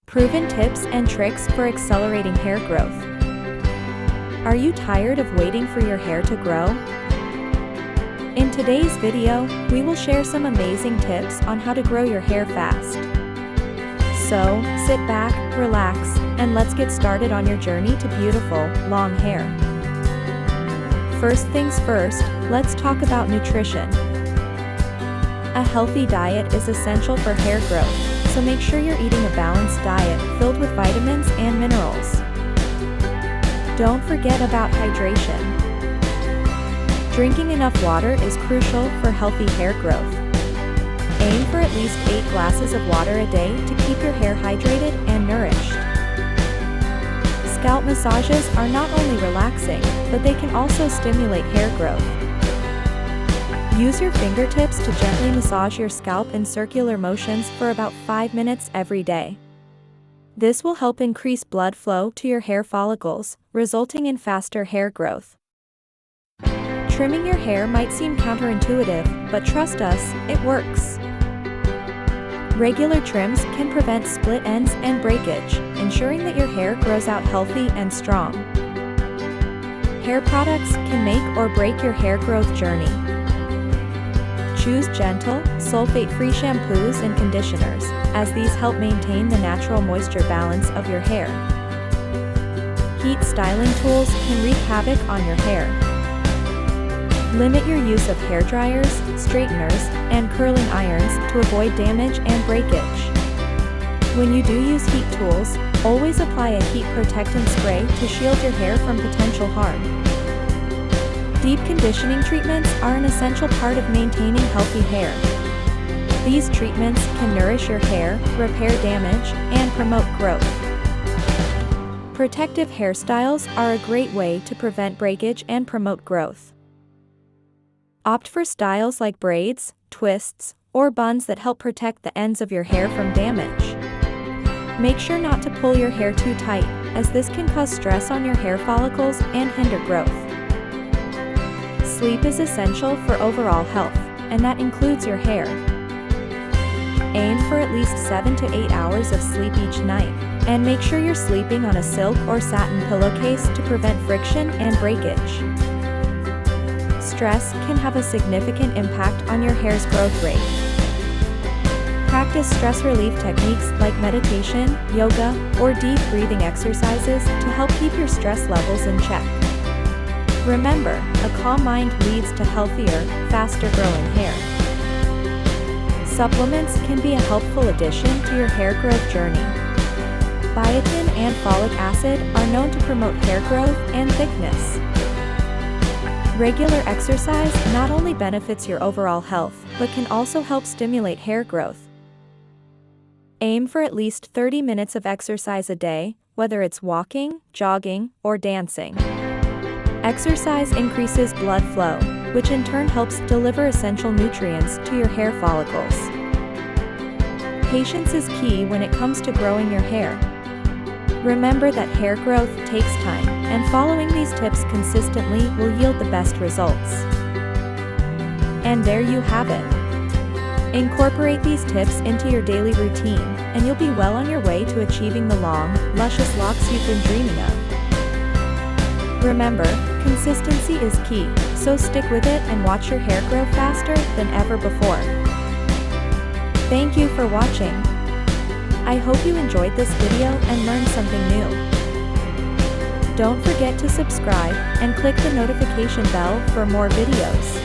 Proven tips and tricks for accelerating hair growth. Are you tired of waiting for your hair to grow? In today's video, we will share some amazing tips on how to grow your hair fast. So, sit back, relax, and let's get started on your journey to beautiful, long hair. First things first, let's talk about nutrition. A healthy diet is essential for hair growth, so make sure you're eating a balanced diet filled with vitamins and minerals. Don't forget about hydration. Drinking enough water is crucial for healthy hair growth. Aim for at least 8 glasses of water a day to keep your hair hydrated and nourished. Scalp massages are not only relaxing, but they can also stimulate hair growth. Use your fingertips to gently massage your scalp in circular motions for about 5 minutes every day. This will help increase blood flow to your hair follicles, resulting in faster hair growth. Trimming your hair might seem counterintuitive, but trust us, it works. Regular trims can prevent split ends and breakage, ensuring that your hair grows out healthy and strong. Hair products can make or break your hair growth journey. Choose gentle, sulfate-free shampoos and conditioners, as these help maintain the natural moisture balance of your hair. Heat styling tools can wreak havoc on your hair. Limit your use of hair dryers, straighteners, and curling irons to avoid damage and breakage. When you do use heat tools, always apply a heat protectant spray to shield your hair from potential harm. Deep conditioning treatments are an essential part of maintaining healthy hair. These treatments can nourish your hair, repair damage, and promote growth. Protective hairstyles are a great way to prevent breakage and promote growth. Opt for styles like braids, twists, or buns that help protect the ends of your hair from damage. Make sure not to pull your hair too tight, as this can cause stress on your hair follicles and hinder growth. Sleep is essential for overall health, and that includes your hair. Aim for at least 7 to 8 hours of sleep each night, and make sure you're sleeping on a silk or satin pillowcase to prevent friction and breakage. Stress can have a significant impact on your hair's growth rate. Practice stress relief techniques like meditation, yoga, or deep breathing exercises to help keep your stress levels in check. Remember, a calm mind leads to healthier, faster-growing hair. Supplements can be a helpful addition to your hair growth journey. Biotin and folic acid are known to promote hair growth and thickness. Regular exercise not only benefits your overall health, but can also help stimulate hair growth. Aim for at least 30 minutes of exercise a day, whether it's walking, jogging, or dancing. Exercise increases blood flow, which in turn helps deliver essential nutrients to your hair follicles. Patience is key when it comes to growing your hair. Remember that hair growth takes time, and following these tips consistently will yield the best results. And there you have it. Incorporate these tips into your daily routine, and you'll be well on your way to achieving the long, luscious locks you've been dreaming of. Remember, consistency is key, so stick with it and watch your hair grow faster than ever before. Thank you for watching. I hope you enjoyed this video and learned something new. Don't forget to subscribe and click the notification bell for more videos.